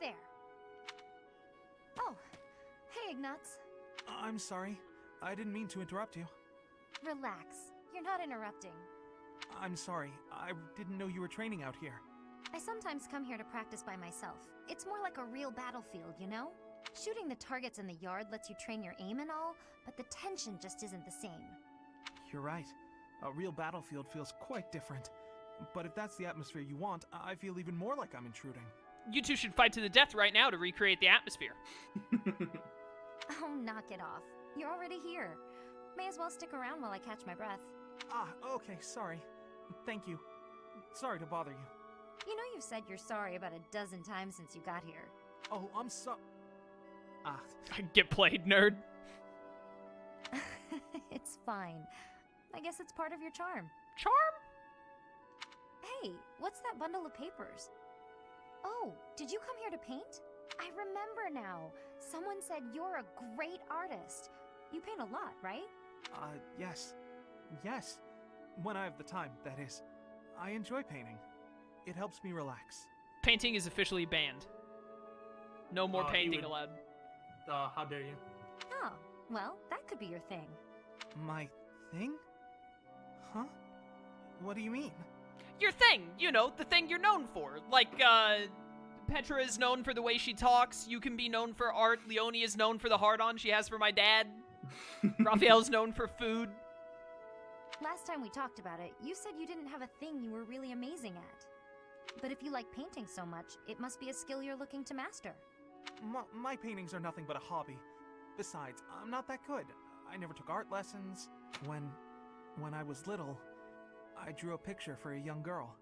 there. Oh, hey, Ignatz. I'm sorry. I didn't mean to interrupt you. Relax. You're not interrupting. I'm sorry. I didn't know you were training out here. I sometimes come here to practice by myself. It's more like a real battlefield, you know? Shooting the targets in the yard lets you train your aim and all, but the tension just isn't the same. You're right. A real battlefield feels quite different. But if that's the atmosphere you want, I feel even more like I'm intruding. You two should fight to the death right now to recreate the atmosphere. Oh, knock it off. You're already here. May as well stick around while I catch my breath. Ah, okay, sorry. Thank you. Sorry to bother you. You know you've said you're sorry about a dozen times since you got here. Oh, I'm so... Ah. Get played, nerd. It's fine. I guess it's part of your charm. Charm? Hey, what's that bundle of papers? Oh, did you come here to paint? I remember now. Someone said you're a great artist. You paint a lot, right? Yes. Yes. When I have the time, that is. I enjoy painting. It helps me relax. Painting is officially banned. No more painting allowed. How dare you? Oh, well, that could be your thing. My thing? Huh? What do you mean? Your thing, you know, the thing you're known for. Like, Petra is known for the way she talks. You can be known for art. Leonie is known for the hard-on she has for my dad. Raphael's known for food. Last time we talked about it, you said you didn't have a thing you were really amazing at. But if you like painting so much, it must be a skill you're looking to master. My paintings are nothing but a hobby. Besides, I'm not that good. I never took art lessons. When I was little, I drew a picture for a young girl.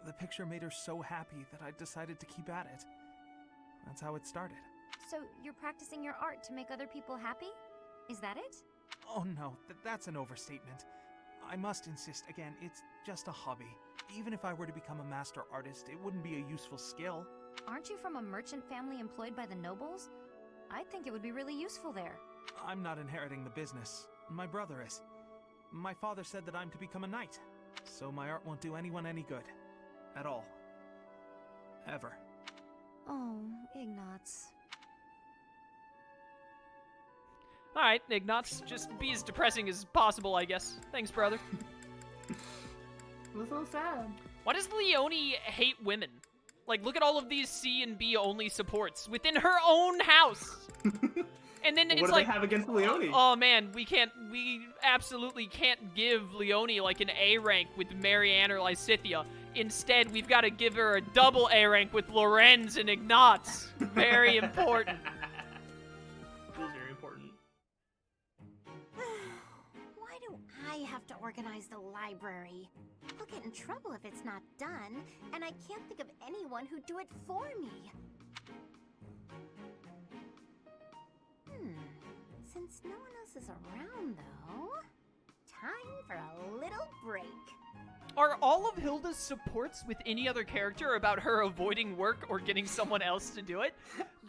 The picture made her so happy that I decided to keep at it. That's how it started. So you're practicing your art to make other people happy? Is that it? Oh no, that's an overstatement. I must insist again, it's just a hobby. Even if I were to become a master artist, it wouldn't be a useful skill. Aren't you from a merchant family employed by the nobles? I think it would be really useful there. I'm not inheriting the business. My brother is. My father said that I'm to become a knight, so my art won't do anyone any good. At all. Ever. Oh, Ignatz. Alright, Ignatz, just be as depressing as possible, I guess. Thanks, brother. That's so sad. Why does Leonie hate women? Like, look at all of these C and B only supports within her own house. And then Well, it's what do like, they have against Leonie? oh man, we absolutely can't give Leonie like an A rank with Marianne or Lysithea. Instead, we've got to give her a double A rank with Lorenz and Ignatz. Very important. It is very important. Why do I have to organize the library? I'll get in trouble if it's not done, and I can't think of anyone who'd do it for me. Since no one else is around, though, time for a little break. Are all of Hilda's supports with any other character about her avoiding work or getting someone else to do it?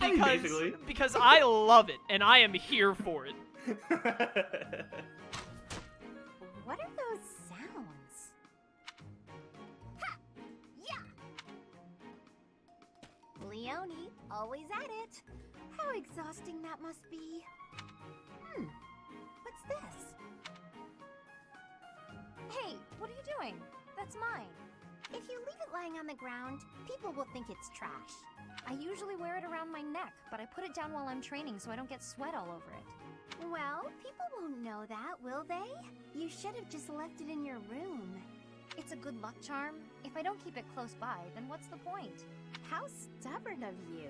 I mean, basically. Because I love it, and I am here for it. What are those sounds? Ha! Yeah! Leonie, always at it. How exhausting that must be. What's this? Hey, what are you doing? That's mine. If you leave it lying on the ground, people will think it's trash. I usually wear it around my neck, but I put it down while I'm training so I don't get sweat all over it. Well, people won't know that, will they? You should have just left it in your room. It's a good luck charm. If I don't keep it close by, then what's the point? How stubborn of you.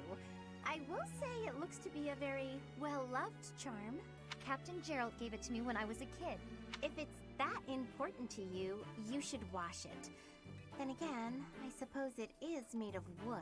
I will say it looks to be a very well-loved charm. Captain Gerald gave it to me when I was a kid. If it's that important to you, you should wash it. Then again, I suppose it is made of wood.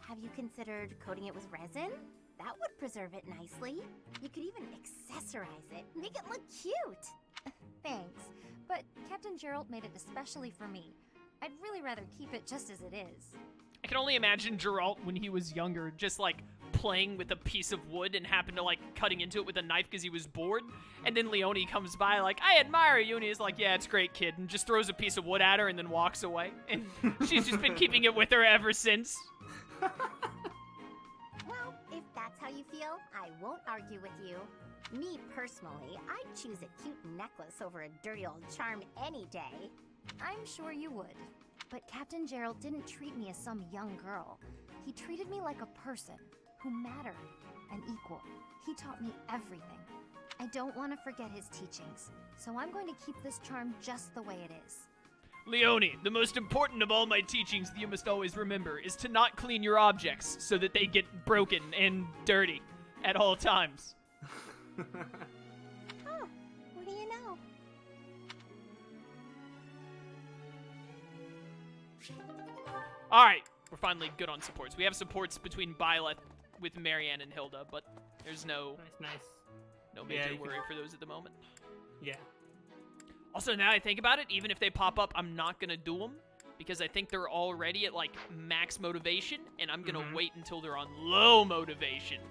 Have you considered coating it with resin? That would preserve it nicely. You could even accessorize it, make it look cute. Thanks, but Captain Gerald made it especially for me. I'd really rather keep it just as it is. I can only imagine Geralt when he was younger, just like playing with a piece of wood and happened to like cutting into it with a knife because he was bored. And then Leonie comes by like, I admire you. And he's like, yeah, it's great, kid. And just throws a piece of wood at her and then walks away. And she's just been keeping it with her ever since. how you feel, I won't argue with you. Me personally, I'd choose a cute necklace over a dirty old charm any day. I'm sure you would. But Captain Gerald didn't treat me as some young girl. He treated me like a person who mattered, an equal. He taught me everything. I don't want to forget his teachings, so I'm going to keep this charm just the way it is. Leone, the most important of all my teachings that you must always remember is to not clean your objects so that they get broken and dirty at all times. Oh, what do you know? Alright, we're finally good on supports. We have supports between Byleth with Marianne and Hilda, but there's no Nice. major you worry can- for those at the moment. Yeah. Also, now I think about it, even if they pop up, I'm not going to do them because I think they're already at, like, max motivation, and I'm going to wait until they're on low motivation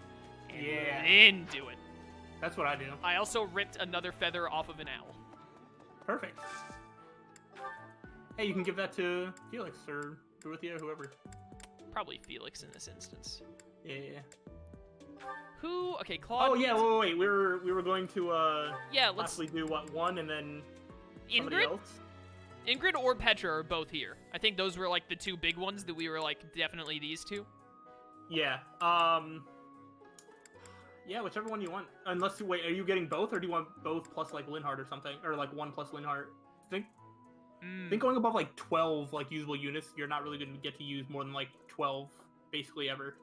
and then do it. That's what I do. I also ripped another feather off of an owl. Perfect. Hey, you can give that to Felix or Dorothea, whoever. Probably Felix in this instance. Yeah. Who? Okay, Claude. Oh yeah, wait. We were going to Yeah, let's. possibly do what, one and then somebody Ingrid? else. Ingrid or Petra are both here. I think those were like the two big ones that we were like definitely these two. Yeah. Yeah, whichever one you want. Unless wait, are you getting both, or do you want both plus like Linhardt or something, or like one plus Linhardt? I think going above like 12 like usable units, you're not really going to get to use more than like 12 basically ever.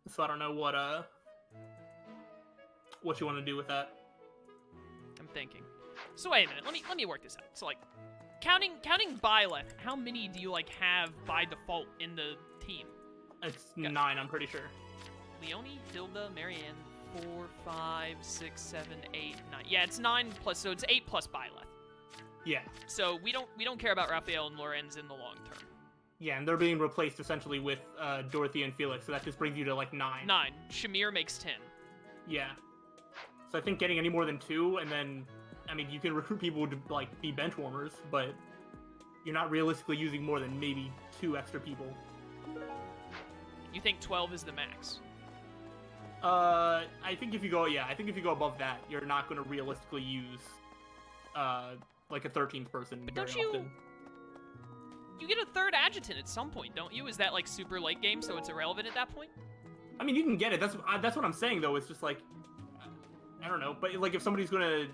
So I don't know what you want to do with that. I'm thinking. So wait a minute. Let me work this out. So like, counting Byleth, how many do you like have by default in the team? It's Gotcha. 9, I'm pretty sure. Leone, Hilda, Marianne, 4, 5, 6, 7, 8, 9. Yeah, it's 9 plus, so it's 8 plus Byleth. Yeah. So we don't care about Raphael and Lorenz in the long term. Yeah, and they're being replaced essentially with Dorothy and Felix, so that just brings you to like 9. 9. Shamir makes 10. Yeah. So I think getting any more than 2, and then, I mean, you can recruit people to like be bench warmers, but you're not realistically using more than maybe 2 extra people. You think 12 is the max? I think if you go above that, you're not going to realistically use like a 13th person But very don't you- often. You get a third adjutant at some point, don't you? Is that like super late game, so it's irrelevant at that point? I mean, you can get it. That's what I'm saying though. It's just like, I don't know, but like if somebody's gonna,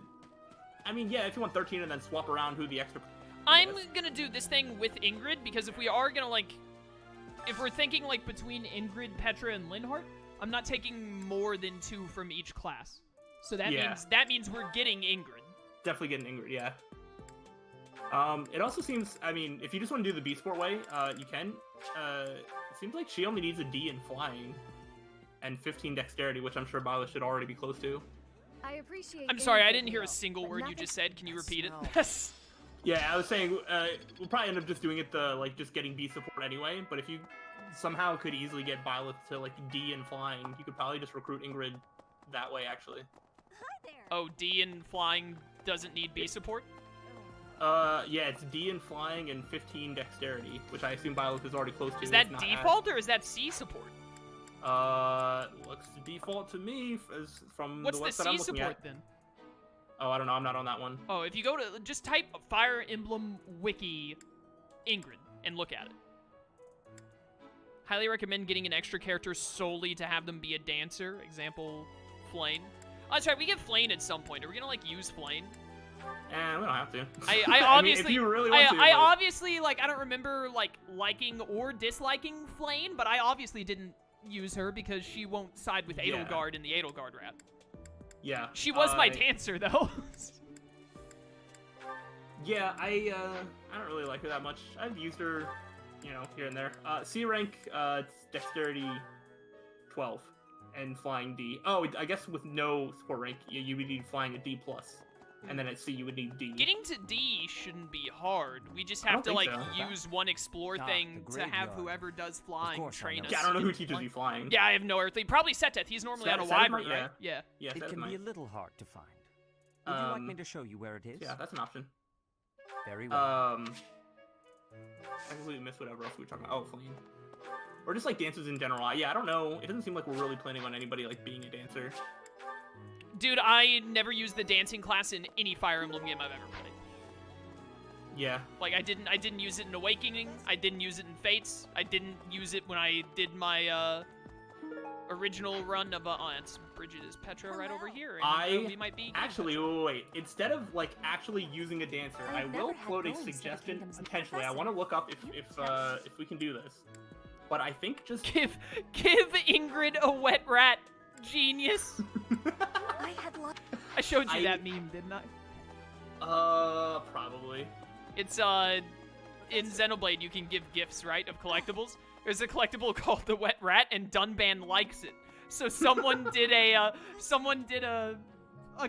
I mean, yeah, if you want 13 and then swap around who the extra. I'm gonna do this thing with Ingrid, because if we are gonna like, if we're thinking like between Ingrid, Petra, and Linhardt, I'm not taking more than 2 from each class. So that means we're getting Ingrid. Definitely getting Ingrid, yeah. It also seems, I mean, if you just want to do the B Sport way, you can. It seems like she only needs a D in flying and 15 dexterity, which I'm sure Byleth should already be close to. I appreciate. I'm sorry, I didn't hear a single word you just said. Can you repeat it? Yeah, I was saying we'll probably end up just doing it just getting B support anyway. But if you somehow could easily get Byleth to like D in flying, you could probably just recruit Ingrid that way. Actually. Hi there. Oh, D in flying doesn't need B support? Yeah, it's D in flying and 15 dexterity, which I assume Byleth is already close to. Is that if not default or is that C support? Looks default to me as from What's the the website C I'm looking support at. then? Oh, I don't know. I'm not on that one. Oh, if you go to, just type Fire Emblem Wiki Ingrid and look at it. Highly recommend getting an extra character solely to have them be a dancer. Example, Flane. Oh, that's right, we get Flane at some point. Are we gonna, like, use Flane? We don't have to. I obviously, I mean, if you really want to, I but- obviously, like, I don't remember, like, liking or disliking Flane, but I obviously didn't use her because she won't side with Yeah. Edelgard in the Edelgard rap. Yeah. She was my dancer, though. Yeah, I don't really like her that much. I've used her, here and there. C rank, it's dexterity 12 and flying D. Oh, I guess with no support rank, you would need flying a D plus, and then at C you would need D. Getting to D shouldn't be hard. We just I have to, don't like, think so. use one explore Ah, thing the to have graveyard. whoever does flying course I train know. us. Yeah, I don't know who in teaches flying. you flying. Yeah, I have no earthly. Probably Seteth. He's normally on a Seteth wyvern, might, right? Yeah. Yeah, It Seteth can might. be a little hard to find. Would you like me to show you where it is? Yeah, that's an option. Very well. I completely missed whatever else we were talking about. Oh, fleeing. Or just like dances in general. Yeah, I don't know. It doesn't seem like we're really planning on anybody like being a dancer. Dude, I never used the dancing class in any Fire Emblem game I've ever played. Yeah. Like, I didn't use it in Awakening. I didn't use it in Fates. I didn't use it when I did my original run of it's Bridget is Petra right over here. And we might be actually wait. Instead of like actually using a dancer, I will float a suggestion potentially. I want to look up if we can do this. But I think just give Ingrid a wet rat. Genius. I showed you that meme, didn't I? Probably. It's in Xenoblade you can give gifts, right, of collectibles. There's a collectible called the Wet Rat, and Dunban likes it. So someone did a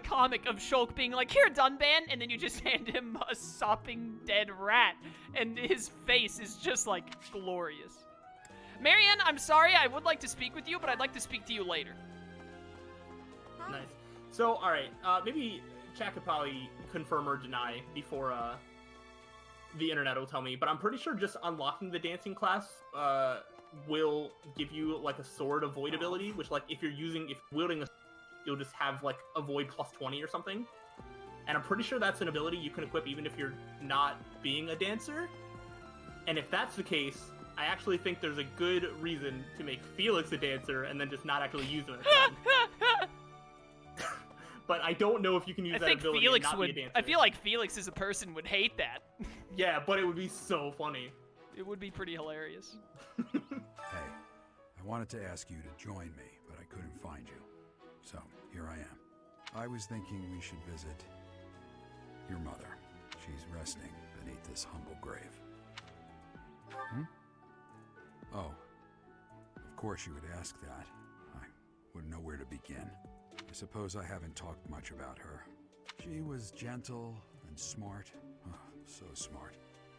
comic of Shulk being like, "Here, Dunban," and then you just hand him a sopping dead rat, and his face is just like glorious. Marianne, I'm sorry, I would like to speak with you, but I'd like to speak to you later. Nice. So, all right, maybe chat could probably confirm or deny before the internet will tell me, but I'm pretty sure just unlocking the dancing class will give you like a sword avoid ability, which like if wielding a, you'll just have like avoid plus 20 or something. And I'm pretty sure that's an ability you can equip even if you're not being a dancer. And if that's the case, I actually think there's a good reason to make Felix a dancer and then just not actually use him. But I don't know if you can use that ability and not be a dancer. I feel like Felix as a person would hate that. Yeah, but it would be so funny. It would be pretty hilarious. Hey, I wanted to ask you to join me, but I couldn't find you. So, here I am. I was thinking we should visit your mother. She's resting beneath this humble grave. Oh, of course you would ask that. I wouldn't know where to begin. I suppose I haven't talked much about her. She was gentle and smart. Oh, so smart.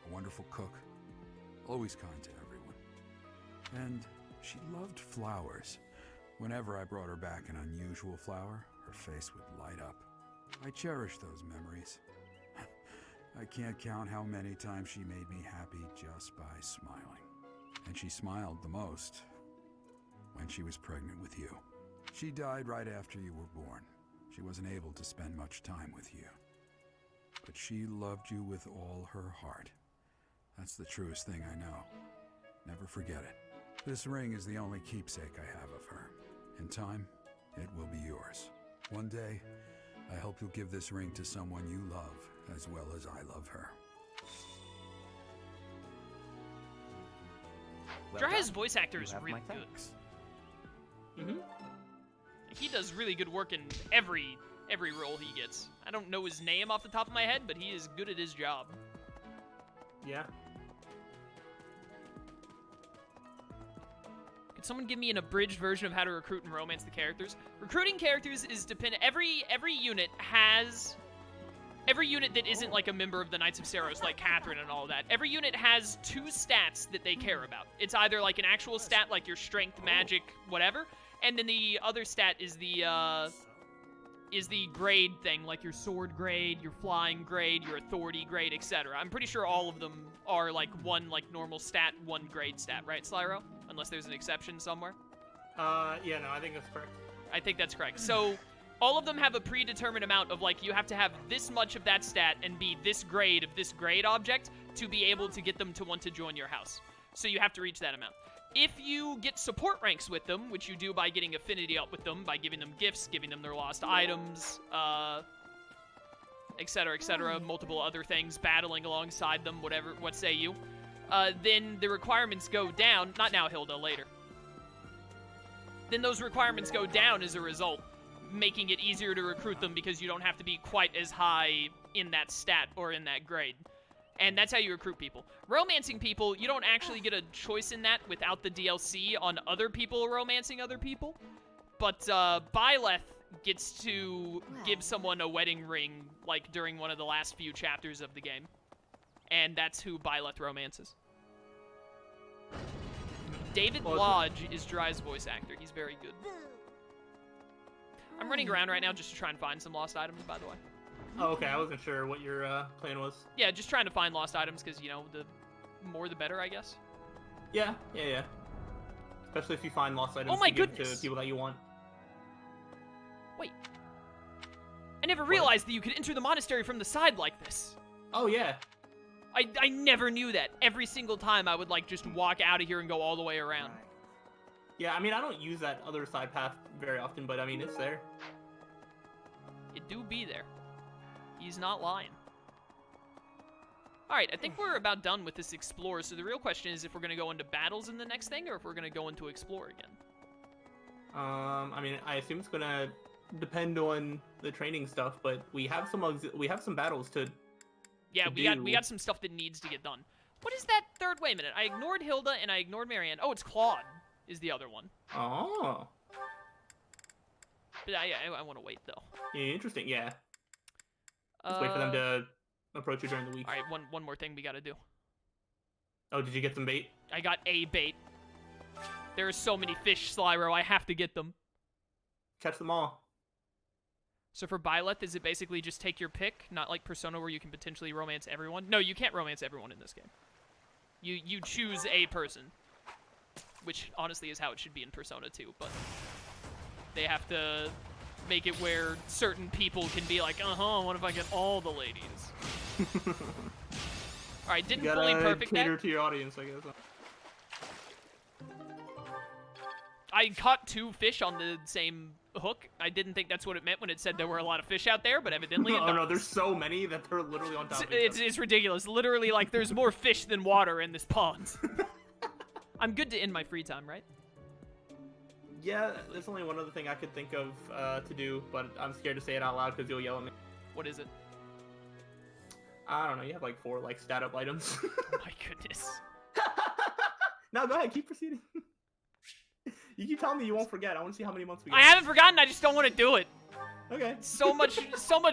A wonderful cook. Always kind to everyone. And she loved flowers. Whenever I brought her back an unusual flower, her face would light up. I cherish those memories. I can't count how many times she made me happy just by smiling. And she smiled the most when she was pregnant with you. She died right after you were born. She wasn't able to spend much time with you. But she loved you with all her heart. That's the truest thing I know. Never forget it. This ring is the only keepsake I have of her. In time, it will be yours. One day, I hope you'll give this ring to someone you love as well as I love her. Dry's voice actor is really good. Mm-hmm. He does really good work in every role he gets. I don't know his name off the top of my head, but he is good at his job. Yeah. Could someone give me an abridged version of how to recruit and romance the characters? Recruiting characters is dependent. Every unit has... Every unit that isn't like a member of the Knights of Saros, like Catherine and all that, every unit has 2 stats that they care about. It's either like an actual stat, like your strength, magic, whatever, and then the other stat is the grade thing, like your sword grade, your flying grade, your authority grade, etc. I'm pretty sure all of them are like one like normal stat, 1 grade stat, right, Slyro? Unless there's an exception somewhere. Yeah, no, I think that's correct. I think that's correct. So all of them have a predetermined amount of like, you have to have this much of that stat and be this grade of this grade object to be able to get them to want to join your house. So you have to reach that amount. If you get support ranks with them, which you do by getting affinity up with them, by giving them gifts, giving them their lost items, etc., multiple other things, battling alongside them, whatever, what say you, then the requirements go down. Not now, Hilda, later. Then those requirements go down as a result, making it easier to recruit them because you don't have to be quite as high in that stat or in that grade. And that's how you recruit people. Romancing people, you don't actually get a choice in that without the DLC on other people romancing other people. But Byleth gets to give someone a wedding ring, like, during one of the last few chapters of the game. And that's who Byleth romances. David Lodge is Dry's voice actor. He's very good. I'm running around right now just to try and find some lost items, by the way. Oh, okay. I wasn't sure what your plan was. Yeah, just trying to find lost items because, you know, the more the better, I guess. Yeah. Especially if you find lost items Oh my to give goodness. to people that you want. Wait. I never realized that you could enter the monastery from the side like this. Oh yeah. I never knew that. Every single time I would, like, just walk out of here and go all the way around. Yeah, I mean, I don't use that other side path very often, but I mean, it's there. It do be there. He's not lying. Alright, I think we're about done with this explore, so the real question is if we're going to go into battles in the next thing, or if we're going to go into explore again. I mean, I assume it's gonna depend on the training stuff, but we have some battles to. Yeah, to we got some stuff that needs to get done. What is that third? Wait a minute. I ignored Hilda and I ignored Marianne. Oh, it's Claude is the other one. Oh. But I want to wait, though. Yeah, interesting, yeah. Just wait for them to approach you during the week. Alright, one more thing we gotta do. Oh, did you get some bait? I got a bait. There are so many fish, Slyro, I have to get them. Catch them all. So for Byleth, is it basically just take your pick? Not like Persona where you can potentially romance everyone? No, you can't romance everyone in this game. You choose a person. Which, honestly, is how it should be in Persona 2, but they have to make it where certain people can be like, what if I get all the ladies? Alright, didn't fully perfect that. Cater to your audience, I guess. I caught 2 fish on the same hook. I didn't think that's what it meant when it said there were a lot of fish out there, but evidently it does. No, there's so many that they're literally on top of each other. It's ridiculous. Literally, like, there's more fish than water in this pond. I'm good to end my free time, right? Yeah, there's only one other thing I could think of to do, but I'm scared to say it out loud because you'll yell at me. What is it? I don't know, you have like 4 like stat up items. Oh my goodness. No, go ahead, keep proceeding. You keep telling me you won't forget. I want to see how many months we got. I haven't forgotten, I just don't want to do it. Okay. So much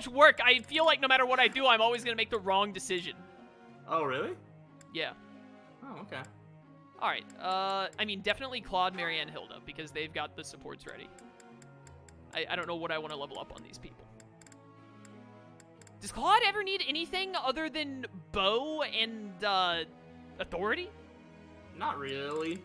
work. I feel like no matter what I do, I'm always going to make the wrong decision. Oh, really? Yeah. Oh, okay. Alright, I mean, definitely Claude, Marianne, Hilda, because they've got the supports ready. I don't know what I want to level up on these people. Does Claude ever need anything other than bow and, authority? Not really.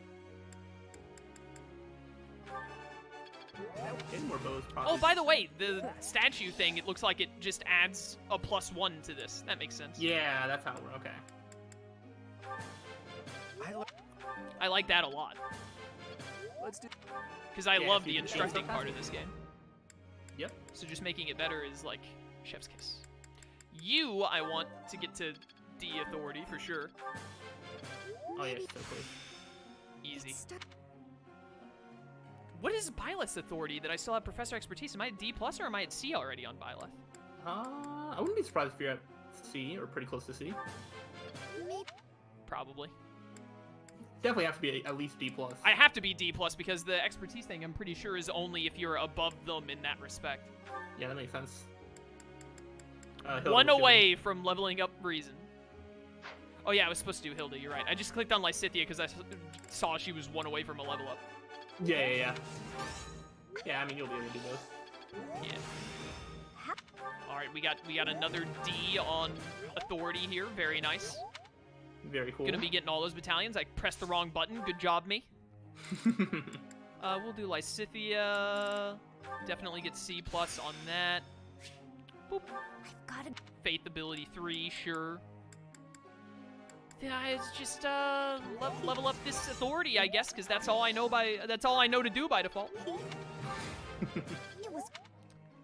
Getting more bows, probably. Oh, by the way, the statue thing, it looks like it just adds a +1 to this. That makes sense. Yeah, that's how we're okay. I like that a lot. Let's do. Because I Yeah, love if the you can change instructing stuff part out. of this game. Yep. So just making it better is like chef's kiss. You, I want to get to D authority for sure. Oh, yeah, so close. Easy. What is Byleth's authority that I still have professor expertise? Am I at D+ or am I at C already on Byleth? I wouldn't be surprised if you're at C or pretty close to C. Probably. Definitely have to be at least D+. I have to be D+ because the expertise thing I'm pretty sure is only if you're above them in that respect. Yeah, that makes sense. Hilda, One what's your- away from leveling up Reason. Oh yeah, I was supposed to do Hilda, you're right. I just clicked on Lysithea because I saw she was 1 away from a level up. Yeah. Yeah, I mean, you'll be able to do both. Yeah. Alright, we got another D on authority here. Very nice. Very cool. Gonna be getting all those battalions. I pressed the wrong button. Good job, me. We'll do Lysithea. Definitely get C+ on that. Boop. I've got to. Faith ability 3, sure. Yeah, it's just level up this authority, I guess, because that's all I know to do by default. It was.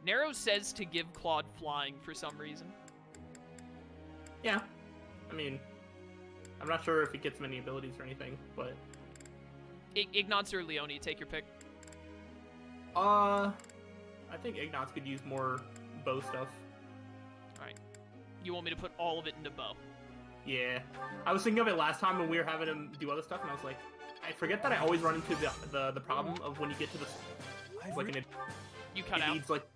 Nero says to give Claude flying for some reason. Yeah. I mean, I'm not sure if he gets many abilities or anything, but... Ignatz or Leone, take your pick. I think Ignatz could use more bow stuff. Alright. You want me to put all of it into bow? Yeah. I was thinking of it last time when we were having him do other stuff, and I was like, I forget that I always run into the problem of when you get to the... Like, You cut it out. needs, like...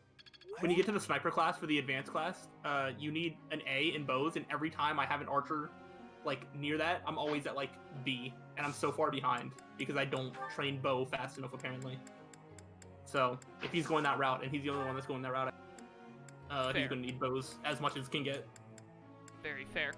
When you get to the sniper class for the advanced class, you need an A in bows, and every time I have an archer, like, near that, I'm always at, like, B, and I'm so far behind, because I don't train bow fast enough, apparently. So, if he's going that route, and he's the only one that's going that route, he's Fair. gonna need bows as much as can get. Very fair.